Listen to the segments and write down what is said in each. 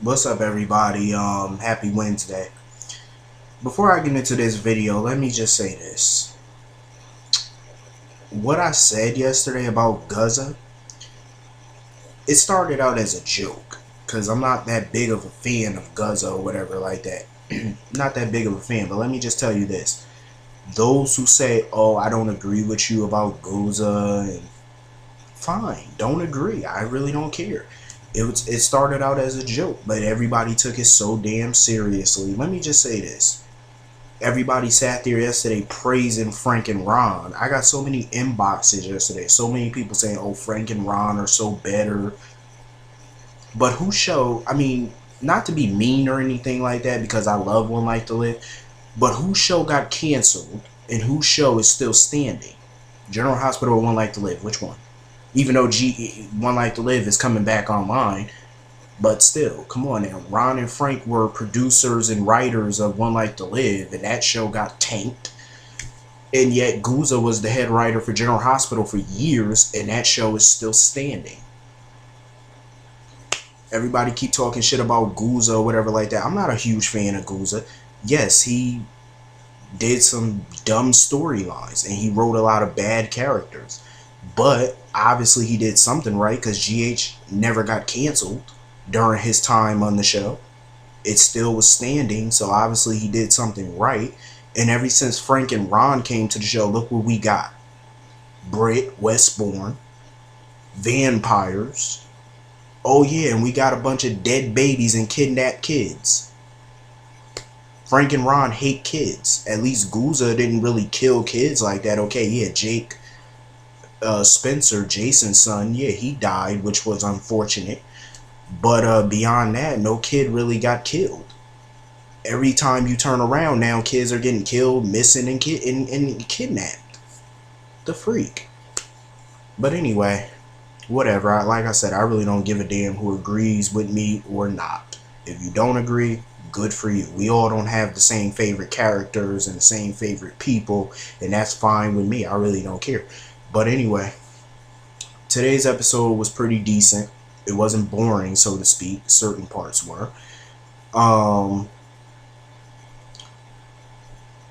What's up, everybody? Happy Wednesday. Before I get into this video, let me just say this. What I said yesterday about Gaza, it started out as a joke, because I'm not that big of a fan of Gaza or whatever like that. Not that big of a fan, but let me just tell you this. Those who say, oh, I don't agree with you about Gaza, and fine, don't agree. I really don't care. It started out as a joke, but everybody took it so damn seriously. Let me just say this. Everybody sat there yesterday praising Frank and Ron. I got so many inboxes yesterday. So many people saying, oh, Frank and Ron are so better. But who show, I mean, not to be mean or anything like that, because I love One Life to Live, but whose show got canceled and whose show is still standing? General Hospital or One Life to Live? Which one? Even though One Life to Live is coming back online, but still, come on now. Ron and Frank were producers and writers of One Life to Live, and that show got tanked. And yet Guza was the head writer for General Hospital for years, and that show is still standing. Everybody keep talking shit about Guza or whatever like that. I'm not a huge fan of Guza. Yes, he did some dumb storylines, and he wrote a lot of bad characters. But obviously he did something right, because GH never got canceled during his time on the show. It still was standing, so obviously he did something right. And ever since Frank and Ron came to the show, look what we got. BRITT, Westbourne, vampires. Oh yeah, and we got a bunch of dead babies and kidnapped kids. Frank and Ron hate kids. At least Guza didn't really kill kids like that. Okay, yeah, Jake Spencer, Jason's son, yeah, he died, which was unfortunate. But beyond that, no kid really got killed. Every time you turn around now, kids are getting killed, missing, and kidnapped. The freak. But anyway, whatever. Like I said, I really don't give a damn who agrees with me or not. If you don't agree, good for you. We all don't have the same favorite characters and the same favorite people, and that's fine with me. I really don't care. But anyway, today's episode was pretty decent. It wasn't boring, so to speak. Certain parts were. I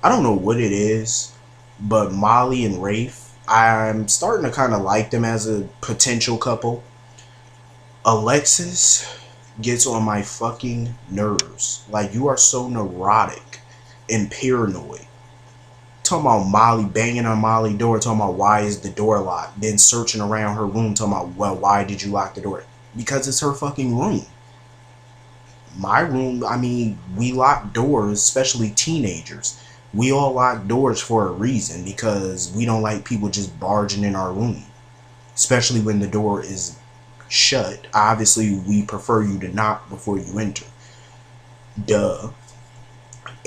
don't know what it is, but Molly and Rafe, I'm starting to kind of like them as a potential couple. Alexis gets on my fucking nerves. Like, you are so neurotic and paranoid. Talking about Molly banging on Molly's door, talking about why is the door locked, then searching around her room, talking about, well, why did you lock the door? Because it's her fucking room. My room, I mean, we lock doors, especially teenagers. We all lock doors for a reason, because we don't like people just barging in our room, especially when the door is shut. Obviously, we prefer you to knock before you enter. Duh.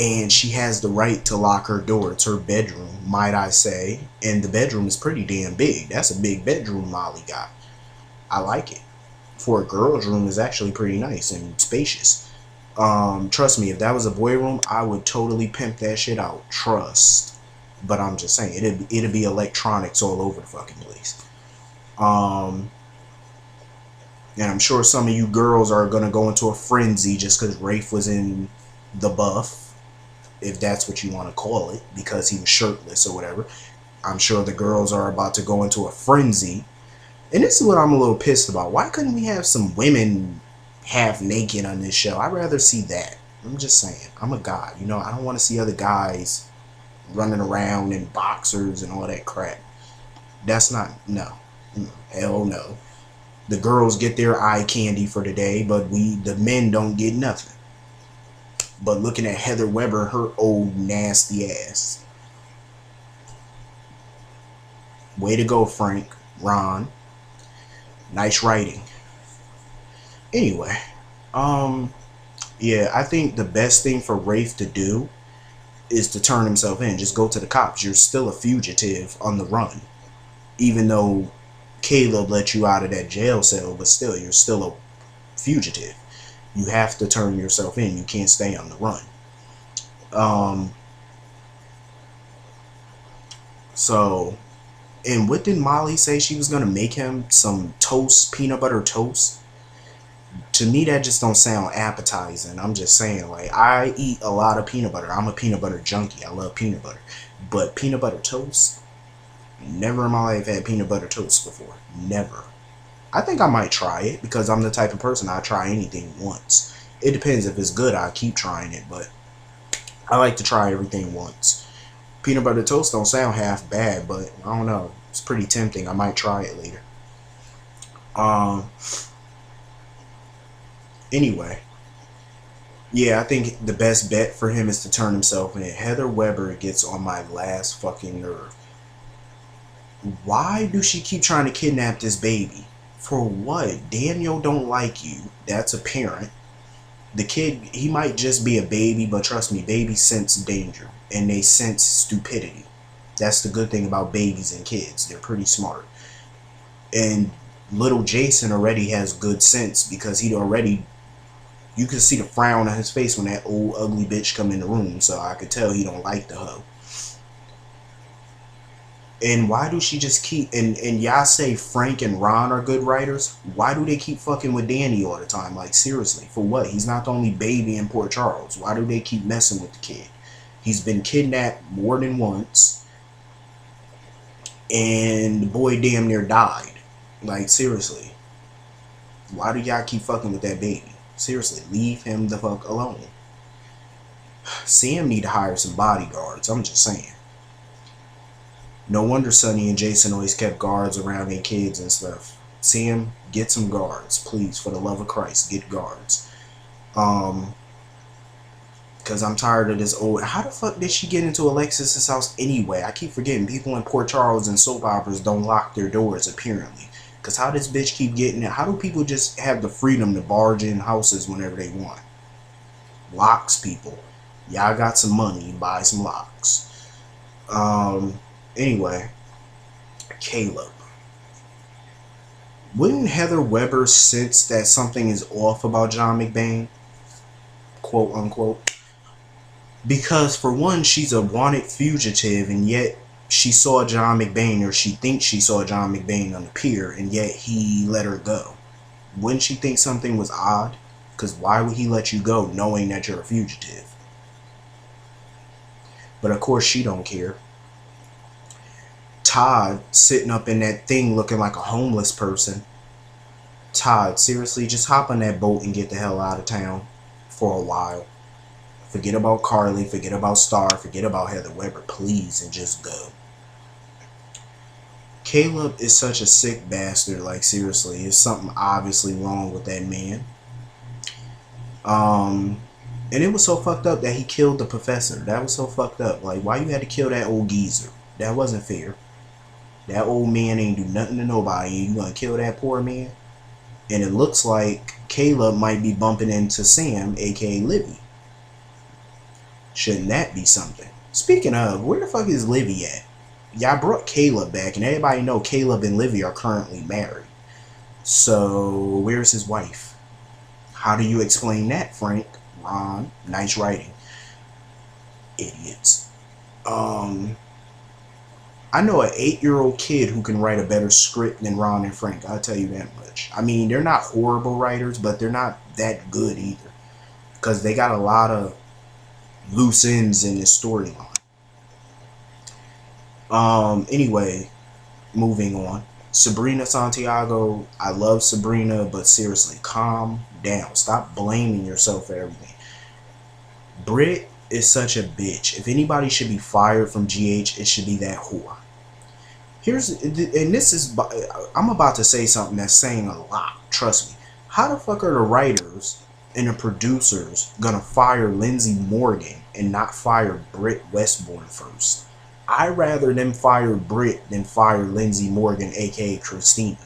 And she has the right to lock her door. It's her bedroom, might I say. And the bedroom is pretty damn big. That's a big bedroom Molly got. I like it. For a girl's room, is actually pretty nice and spacious. Trust me, if that was a boy room, I would totally pimp that shit out. Trust. But I'm just saying, it'd be electronics all over the fucking place. And I'm sure some of you girls are gonna go into a frenzy just because Rafe was in the buff, if that's what you want to call it, because he was shirtless or whatever. I'm sure the girls are about to go into a frenzy. And this is what I'm a little pissed about. Why couldn't we have some women half naked on this show? I'd rather see that. I'm just saying. I'm a guy. You know, I don't want to see other guys running around in boxers and all that crap. That's not, no. Hell no. The girls get their eye candy for the day, but the men don't get nothing. But looking at Heather Weber, her old nasty ass. Way to go, Frank, Ron. Nice writing. Anyway, yeah, I think the best thing for Rafe to do is to turn himself in. Just go to the cops. You're still a fugitive on the run. Even though Caleb let you out of that jail cell, but still, you're still a fugitive. You have to turn yourself in. You can't stay on the run. So, and what did Molly say? She was going to make him some toast, peanut butter toast, To me, that just don't sound appetizing. I'm just saying, like, I eat a lot of peanut butter. I'm a peanut butter junkie. I love peanut butter. But peanut butter toast, never in my life had peanut butter toast before. Never. I think I might try it because I'm the type of person I try anything once. It depends. If it's good, I'll keep trying it, but I like to try everything once. Peanut butter toast don't sound half bad, but I don't know. It's pretty tempting. I might try it later. Anyway, yeah, I think the best bet for him is to turn himself in. Heather Weber gets on my last fucking nerve. Why do she keep trying to kidnap this baby? For what? Daniel don't like you. That's apparent. The kid, he might just be a baby, but trust me, babies sense danger and they sense stupidity. That's the good thing about babies and kids. They're pretty smart. And little Jason already has good sense because he'd already, you could see the frown on his face when that old ugly bitch come in the room, so I could tell he don't like the hoe. And why do she just keep, and y'all say Frank and Ron are good writers? Why do they keep fucking with Danny all the time? Like, seriously, for what? He's not the only baby in Port Charles. Why do they keep messing with the kid? He's been kidnapped more than once, and the boy damn near died. Like, seriously. Why do y'all keep fucking with that baby? Seriously, leave him the fuck alone. Sam need to hire some bodyguards, I'm just saying. No wonder Sonny and Jason always kept guards around their kids and stuff. Sam, get some guards, please, for the love of Christ, get guards. Because I'm tired of this old... How the fuck did she get into Alexis's house anyway? I keep forgetting people in Port Charles and soap operas don't lock their doors, apparently. Because how does bitch keep getting it? How do people just have the freedom to barge in houses whenever they want? Locks, people. Y'all got some money, buy some locks. Anyway, Caleb. Wouldn't Heather Weber sense that something is off about John McBain? Quote unquote. Because for one, she's a wanted fugitive, and yet she saw John McBain, or she thinks she saw John McBain on the pier, and yet he let her go. Wouldn't she think something was odd? Because why would he let you go knowing that you're a fugitive? But of course she don't care. Todd sitting up in that thing looking like a homeless person. Todd, seriously, just hop on that boat and get the hell out of town for a while. Forget about Carly, forget about Star, forget about Heather Weber, please, and just go. Caleb is such a sick bastard, like seriously, there's something obviously wrong with that man. And it was so fucked up that he killed the professor. That was so fucked up. Like, why you had to kill that old geezer? That wasn't fair. That old man ain't do nothing to nobody. You gonna kill that poor man? And it looks like Caleb might be bumping into Sam, aka Livy. Shouldn't that be something? Speaking of, where the fuck is Livy at? Y'all brought Caleb back, and everybody know Caleb and Livy are currently married. So, where's his wife? How do you explain that, Frank? Ron, nice writing. Idiots. I know an 8-year-old kid who can write a better script than Ron and Frank. I'll tell you that much. I mean, they're not horrible writers, but they're not that good either. Because they got a lot of loose ends in this storyline. Anyway, moving on. Sabrina Santiago, I love Sabrina, but seriously, calm down. Stop blaming yourself for everything. BRITT is such a bitch. If anybody should be fired from GH, it should be that whore. I'm about to say something that's saying a lot, trust me. How the fuck are the writers and the producers gonna fire Lindsay Morgan and not fire BRITT Westbourne first? I'd rather them fire BRITT than fire Lindsay Morgan, aka Christina.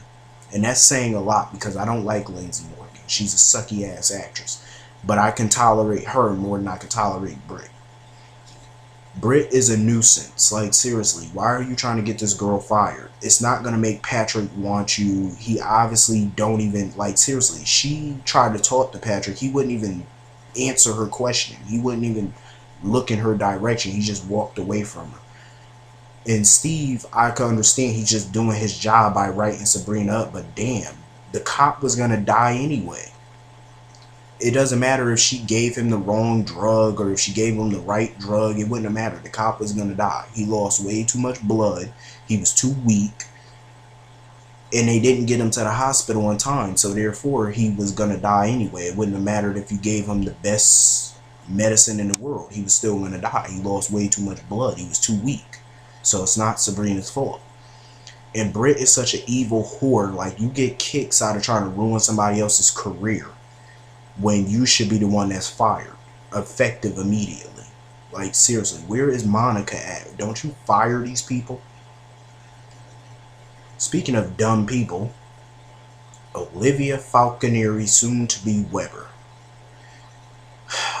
And that's saying a lot because I don't like Lindsay Morgan. She's a sucky ass actress. But I can tolerate her more than I can tolerate BRITT. BRITT is a nuisance. Like, seriously, why are you trying to get this girl fired? It's not going to make Patrick want you. He obviously don't even, like, seriously, she tried to talk to Patrick. He wouldn't even answer her question. He wouldn't even look in her direction. He just walked away from her. And Steve, I can understand he's just doing his job by writing Sabrina up, but damn, the cop was going to die anyway. It doesn't matter if she gave him the wrong drug or if she gave him the right drug. It wouldn't have mattered. The cop was going to die. He lost way too much blood. He was too weak. And they didn't get him to the hospital in time. So therefore, he was going to die anyway. It wouldn't have mattered if you gave him the best medicine in the world. He was still going to die. He lost way too much blood. He was too weak. So it's not Sabrina's fault. And Britt is such an evil whore. Like, you get kicks out of trying to ruin somebody else's career when you should be the one that's fired, effective immediately. Like, seriously, where is Monica at? Don't you fire these people? Speaking of dumb people, Olivia Falconeri, soon to be Weber.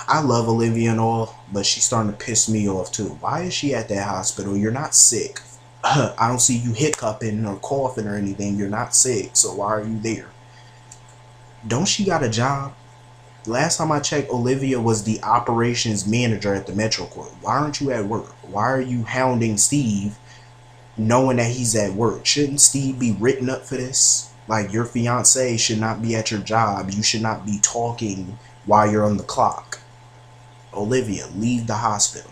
I love Olivia and all, but she's starting to piss me off too. Why is she at that hospital? You're not sick. I don't see you hiccuping or coughing or anything. You're not sick, so why are you there? Don't she got a job? Last time I checked, Olivia was the operations manager at the Metro Court. Why aren't you at work? Why are you hounding Steve knowing that he's at work? Shouldn't Steve be written up for this? Like, your fiance should not be at your job. You should not be talking while you're on the clock. Olivia, leave the hospital.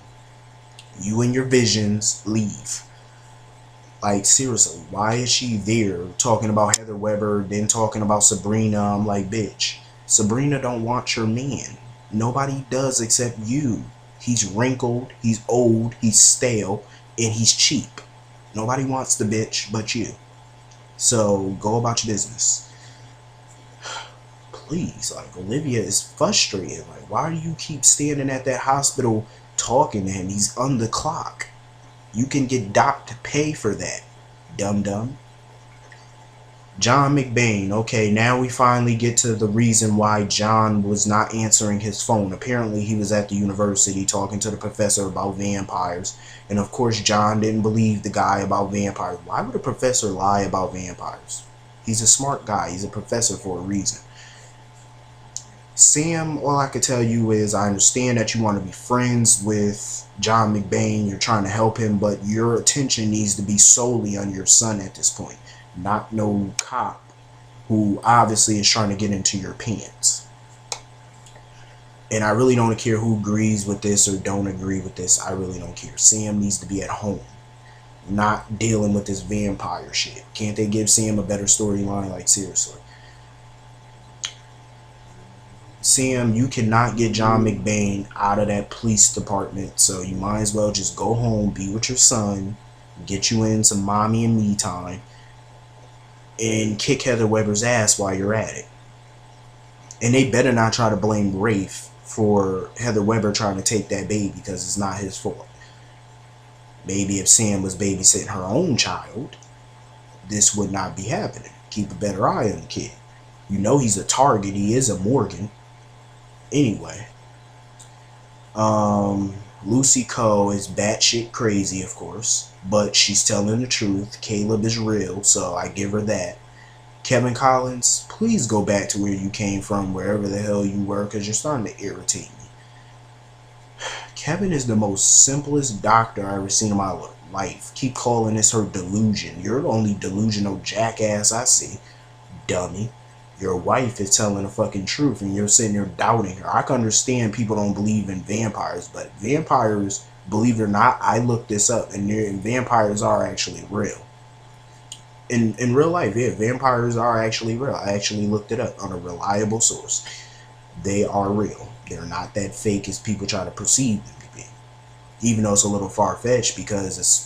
You and your visions, leave. Like, seriously, why is she there talking about Heather Weber, then talking about Sabrina? I'm like, bitch, Sabrina don't want your man. Nobody does except you. He's wrinkled, he's old, he's stale, and he's cheap. Nobody wants the bitch but you. So go about your business. Please, like, Olivia is frustrated. Like, why do you keep standing at that hospital talking to him? He's on the clock. You can get Doc to pay for that, dum-dum. John McBain. Okay, now we finally get to the reason why John was not answering his phone. Apparently, he was at the university talking to the professor about vampires. And of course, John didn't believe the guy about vampires. Why would a professor lie about vampires? He's a smart guy. He's a professor for a reason. Sam, all I could tell you is I understand that you want to be friends with John McBain. You're trying to help him, but your attention needs to be solely on your son at this point. Not no cop who obviously is trying to get into your pants. And I really don't care who agrees with this or don't agree with this. I really don't care. Sam needs to be at home, not dealing with this vampire shit. Can't they give Sam a better storyline? Like, seriously. Sam, you cannot get John McBain out of that police department, so you might as well just go home, be with your son, get you in some mommy and me time, and kick Heather Weber's ass while you're at it. And they better not try to blame Rafe for Heather Weber trying to take that baby, because it's not his fault. Maybe if Sam was babysitting her own child, this would not be happening. Keep a better eye on the kid. You know he's a target. He is a Morgan. Anyway, Lucy Coe is batshit crazy, of course, but she's telling the truth. Caleb is real, so I give her that. Kevin Collins, please go back to where you came from, wherever the hell you were, because you're starting to irritate me. Kevin is the most simplest doctor I've ever seen in my life. Keep calling this her delusion. You're the only delusional jackass I see, dummy. Your wife is telling the fucking truth and you're sitting there doubting her. I can understand people don't believe in vampires, but vampires, believe it or not, I looked this up, and vampires are actually real. In real life, yeah, vampires are actually real. I actually looked it up on a reliable source. They are real. They're not that fake as people try to perceive them to be. Even though it's a little far-fetched, because it's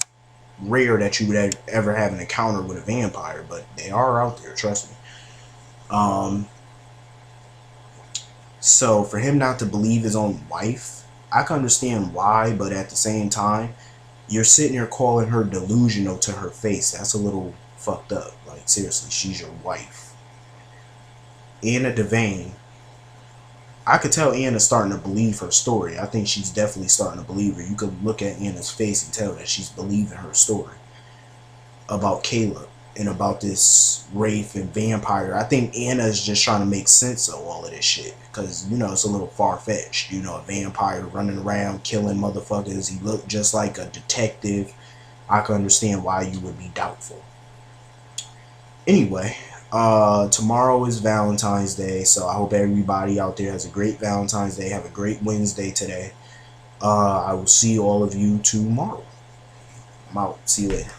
rare that you would ever have an encounter with a vampire, but they are out there, trust me. So for him not to believe his own wife, I can understand why, but at the same time, you're sitting here calling her delusional to her face. That's a little fucked up. Like, seriously, she's your wife. Anna DeVane, I could tell Anna's starting to believe her story. I think she's definitely starting to believe her. You could look at Anna's face and tell that she's believing her story about Caleb and about this Rafe and vampire. I think Anna's just trying to make sense of all of this shit, because, you know, it's a little far-fetched. You know, a vampire running around killing motherfuckers. He looked just like a detective. I can understand why you would be doubtful. Anyway, Tomorrow is Valentine's Day, so I hope everybody out there has a great Valentine's Day. Have a great Wednesday today. I will see all of you tomorrow. I'm out. See you later.